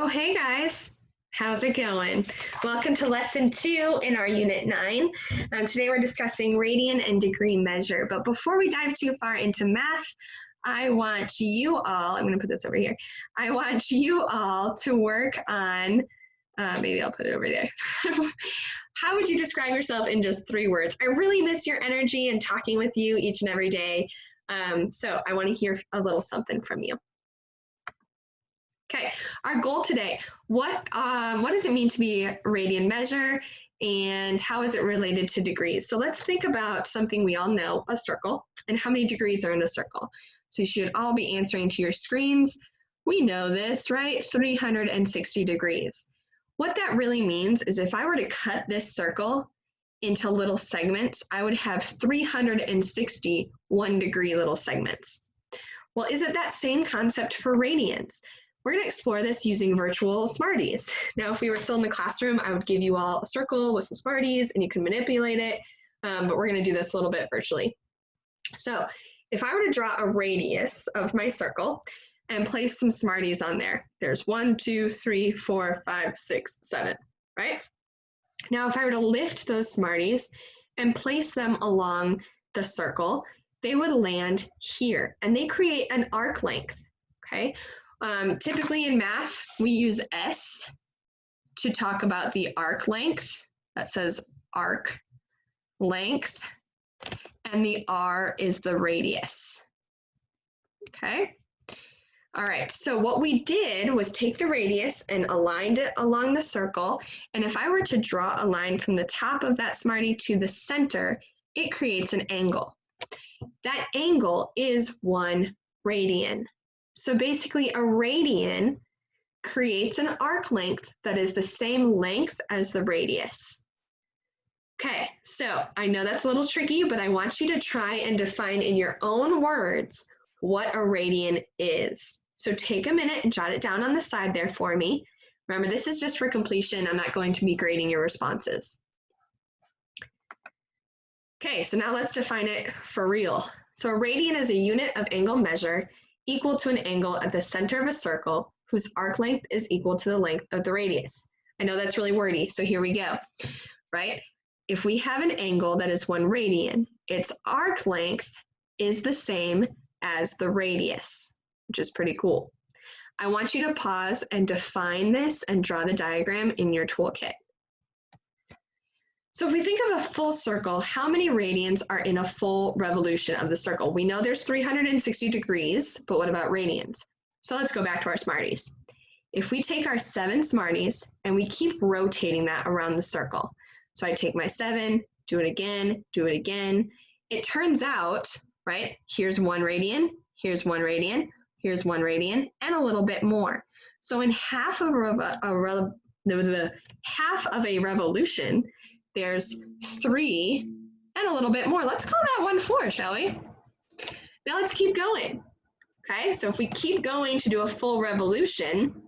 Oh, hey guys. How's it going? Welcome to lesson 2 in our unit 9. Today we're discussing radian and degree measure. But before we dive too far into math, I want you all, I'm going to put this over here. I want you all to work on, maybe I'll put it over there. How would you describe yourself in just 3 words? I really miss your energy and talking with you each and every day. So I want to hear a little something from you. Okay, our goal today, what does it mean to be a radian measure and how is it related to degrees? So let's think about something we all know, a circle, and how many degrees are in a circle. So you should all be answering to your screens. We know this, right? 360 degrees. What that really means is if I were to cut this circle into little segments, I would have 360 1-degree little segments. Well, is it that same concept for radians? We're going to explore this using virtual Smarties. Now, if we were still in the classroom, I would give you all a circle with some Smarties and you can manipulate it, but we're going to do this a little bit virtually. So if I were to draw a radius of my circle and place some Smarties on there, there's 1, 2, 3, 4, 5, 6, 7, right? Now, if I were to lift those Smarties and place them along the circle, they would land here and they create an arc length, okay? Typically in math, we use S to talk about the arc length. That says arc length, and the R is the radius. Okay? All right, so what we did was take the radius and aligned it along the circle, and if I were to draw a line from the top of that Smartie to the center, it creates an angle. That angle is 1 radian. So basically a radian creates an arc length that is the same length as the radius. Okay, so I know that's a little tricky, but I want you to try and define in your own words what a radian is. So take a minute and jot it down on the side there for me. Remember, this is just for completion. I'm not going to be grading your responses. Okay, so now let's define it for real. So a radian is a unit of angle measure equal to an angle at the center of a circle whose arc length is equal to the length of the radius. I know that's really wordy, so here we go, right? If we have an angle that is 1 radian, its arc length is the same as the radius, which is pretty cool. I want you to pause and define this and draw the diagram in your toolkit. So if we think of a full circle, how many radians are in a full revolution of the circle? We know there's 360 degrees, but what about radians? So let's go back to our Smarties. If we take our 7 Smarties and we keep rotating that around the circle, so I take my 7, do it again, it turns out, right, here's 1 radian, here's 1 radian, here's 1 radian, and a little bit more. So in half of a revolution, there's 3 and a little bit more. Let's call that 1/4, shall we? Now let's keep going. Okay, so if we keep going to do a full revolution,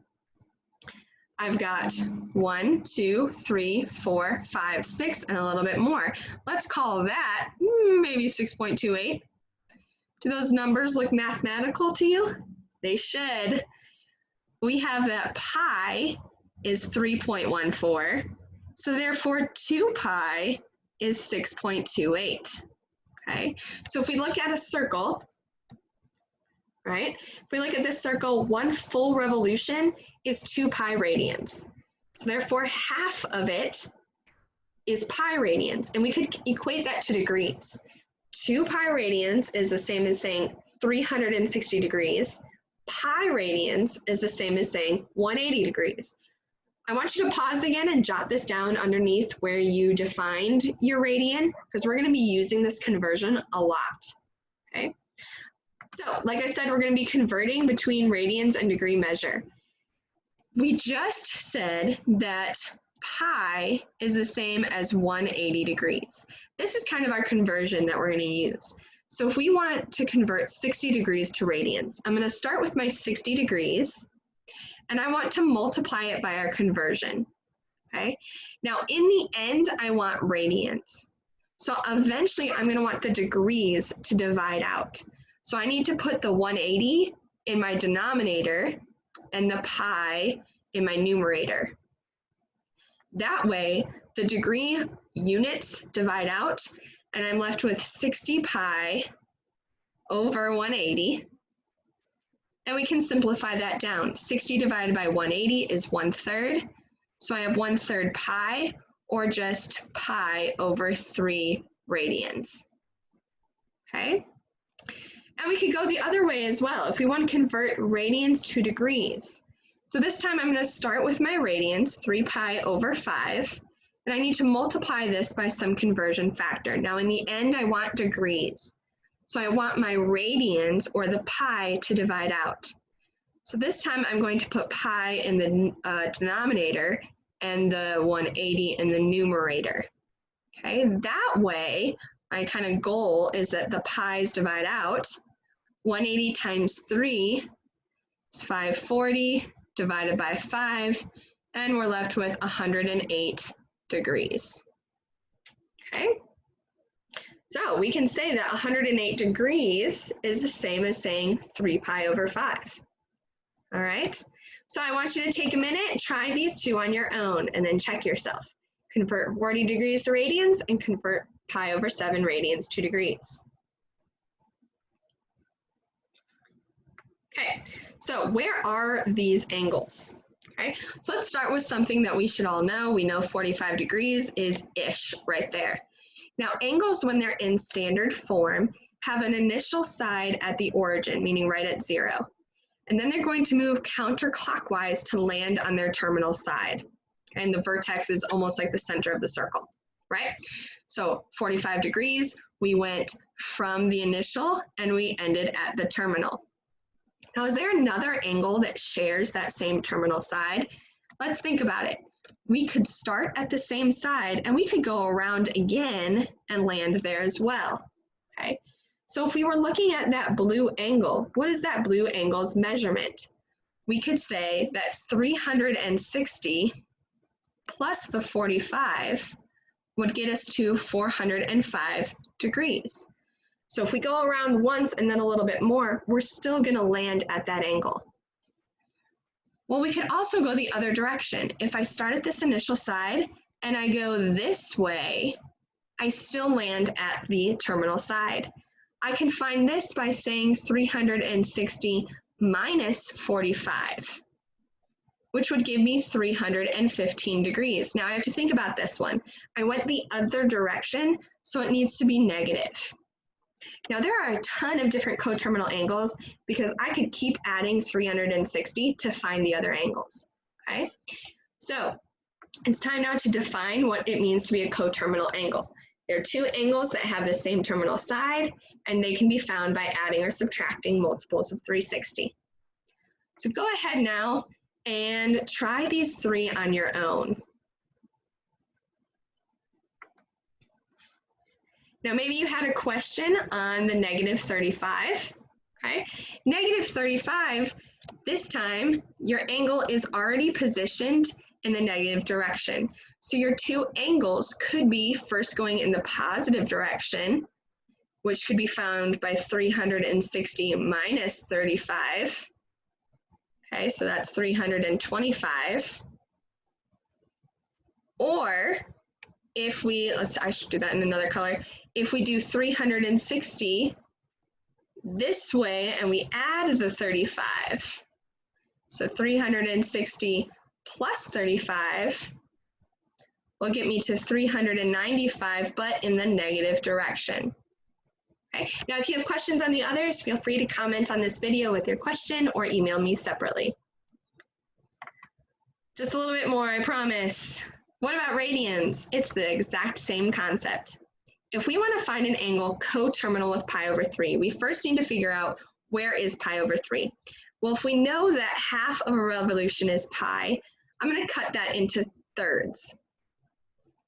I've got 1, 2, 3, 4, 5, 6, and a little bit more. Let's call that maybe 6.28. Do those numbers look mathematical to you? They should. We have that pi is 3.14. So therefore 2 pi is 6.28, okay? So if we look at a circle, right? If we look at this circle, 1 full revolution is 2 pi radians. So therefore half of it is pi radians, and we could equate that to degrees. 2 pi radians is the same as saying 360 degrees. Pi radians is the same as saying 180 degrees. I want you to pause again and jot this down underneath where you defined your radian, because we're going to be using this conversion a lot, okay? So, like I said, we're going to be converting between radians and degree measure. We just said that pi is the same as 180 degrees. This is kind of our conversion that we're going to use. So if we want to convert 60 degrees to radians, I'm going to start with my 60 degrees, and I want to multiply it by our conversion, okay? Now, in the end, I want radians. So eventually, I'm going to want the degrees to divide out. So I need to put the 180 in my denominator and the pi in my numerator. That way, the degree units divide out, and I'm left with 60 pi over 180. And we can simplify that down. 60 divided by 180 is 1/3. So I have 1/3 pi, or just pi over 3 radians. Okay? And we could go the other way as well if we want to convert radians to degrees. So this time I'm going to start with my radians, 3 pi over 5, and I need to multiply this by some conversion factor. Now in the end, I want degrees. So I want my radians, or the pi, to divide out. So this time I'm going to put pi in the denominator and the 180 in the numerator. Okay, that way, my kind of goal is that the pi's divide out. 180 times 3 is 540 divided by 5, and we're left with 108 degrees. Okay? So we can say that 108 degrees is the same as saying 3 pi over 5. All right? So I want you to take a minute, try these two on your own, and then check yourself. Convert 40 degrees to radians and convert pi over 7 radians to degrees. Okay, so where are these angles? Okay, so let's start with something that we should all know. We know 45 degrees is ish right there. Now, angles, when they're in standard form, have an initial side at the origin, meaning right at 0. And then they're going to move counterclockwise to land on their terminal side. Okay, and the vertex is almost like the center of the circle, right? So 45 degrees, we went from the initial and we ended at the terminal. Now, is there another angle that shares that same terminal side? Let's think about it. We could start at the same side and we could go around again and land there as well, okay? So if we were looking at that blue angle, what is that blue angle's measurement? We could say that 360 plus the 45 would get us to 405 degrees. So if we go around once and then a little bit more, we're still going to land at that angle. Well, we could also go the other direction. If I start at this initial side and I go this way, I still land at the terminal side. I can find this by saying 360 minus 45, which would give me 315 degrees. Now I have to think about this one. I went the other direction, so it needs to be negative. Now there are a ton of different coterminal angles because I could keep adding 360 to find the other angles, okay? So it's time now to define what it means to be a coterminal angle. There are two angles that have the same terminal side, and they can be found by adding or subtracting multiples of 360. So go ahead now and try these three on your own. Now, maybe you had a question on the negative 35, okay? Negative 35, this time, your angle is already positioned in the negative direction. So your two angles could be first going in the positive direction, which could be found by 360 minus 35. Okay, so that's 325. Or if we, I should do that in another color. If we do 360 this way and we add the 35, so 360 plus 35 will get me to 395, but in the negative direction. Okay. Now, if you have questions on the others, feel free to comment on this video with your question or email me separately. Just a little bit more, I promise. What about radians? It's the exact same concept. If we want to find an angle coterminal with pi over 3, we first need to figure out where is pi over 3. Well, if we know that half of a revolution is pi, I'm going to cut that into thirds.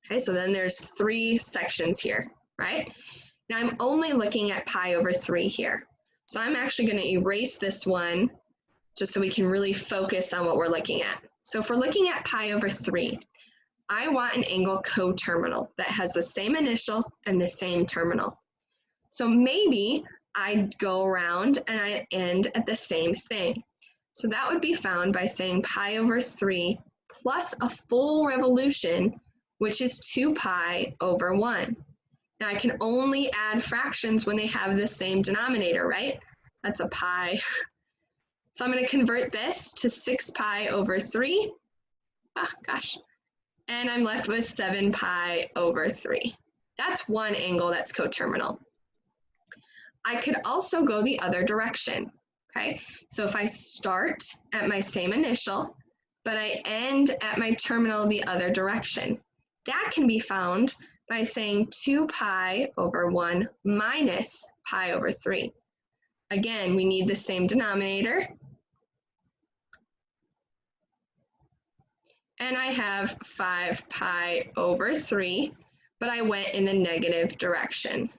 Okay, so then there's 3 sections here, right? Now I'm only looking at pi over 3 here. So I'm actually going to erase this one just so we can really focus on what we're looking at. So if we're looking at pi over 3, I want an angle coterminal that has the same initial and the same terminal. So maybe I go around and I end at the same thing. So that would be found by saying pi over 3 plus a full revolution, which is 2 pi over 1. Now I can only add fractions when they have the same denominator, right? That's a pi. So I'm going to convert this to 6 pi over 3. And I'm left with 7 pi over 3. That's one angle that's coterminal. I could also go the other direction, okay? So if I start at my same initial, but I end at my terminal the other direction, that can be found by saying 2 pi over 1 minus pi over 3. Again, we need the same denominator. And I have 5 pi over 3, but I went in the negative direction.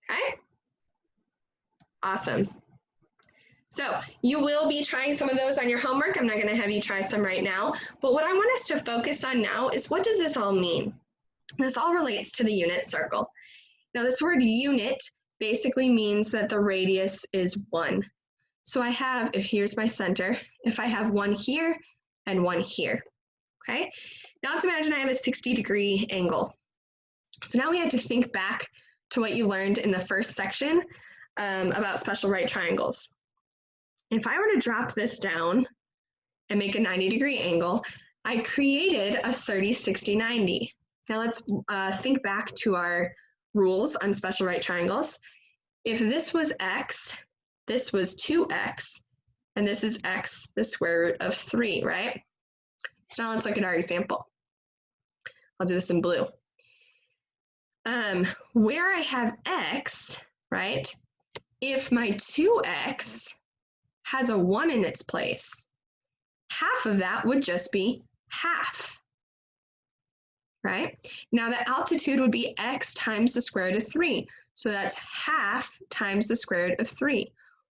Okay? Awesome. So you will be trying some of those on your homework. I'm not going to have you try some right now. But what I want us to focus on now is, what does this all mean? This all relates to the unit circle. Now this word unit basically means that the radius is 1. So I have, if here's my center, if I have 1 here and 1 here, okay? Now let's imagine I have a 60-degree angle. So now we have to think back to what you learned in the first section about special right triangles. If I were to drop this down and make a 90-degree angle, I created a 30, 60, 90. Now let's think back to our rules on special right triangles. If this was x, this was 2x, and this is x, the square root of 3, right? So now let's look at our example. I'll do this in blue. Where I have x, right, if my 2x has a 1 in its place, half of that would just be half, right? Now the altitude would be x times the square root of 3. So that's half times the square root of 3.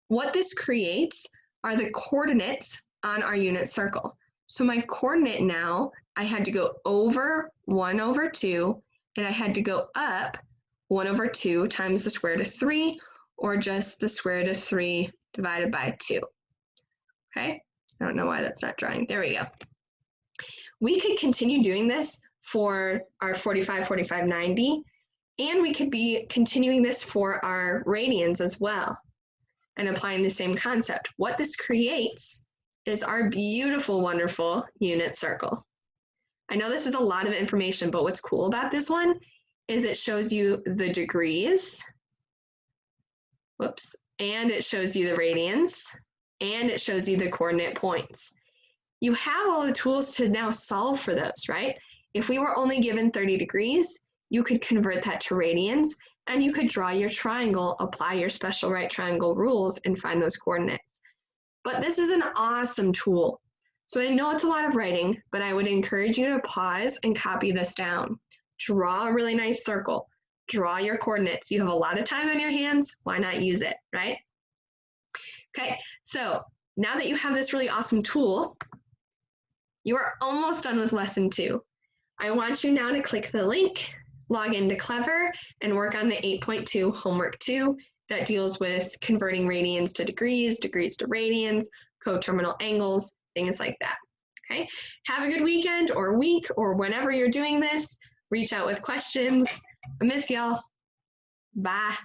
What this creates are the coordinates on our unit circle. So my coordinate now, I had to go over 1 over 2, and I had to go up 1 over 2 times the square root of 3, or just the square root of 3 divided by 2. Okay, I don't know why that's not drawing. There we go. We could continue doing this for our 45, 45, 90, and we could be continuing this for our radians as well, and applying the same concept. What this creates is our beautiful, wonderful unit circle. I know this is a lot of information, but what's cool about this one is it shows you the degrees, and it shows you the radians, and it shows you the coordinate points. You have all the tools to now solve for those, right? If we were only given 30 degrees, you could convert that to radians, and you could draw your triangle, apply your special right triangle rules, and find those coordinates. But this is an awesome tool. So I know it's a lot of writing, but I would encourage you to pause and copy this down. Draw a really nice circle. Draw your coordinates. You have a lot of time on your hands. Why not use it, right? Okay, so now that you have this really awesome tool, you are almost done with lesson 2. I want you now to click the link, log into Clever, and work on the 8.2 homework 2 that deals with converting radians to degrees, degrees to radians, coterminal angles, things like that. Okay, have a good weekend or week or whenever you're doing this. Reach out with questions. I miss y'all. Bye.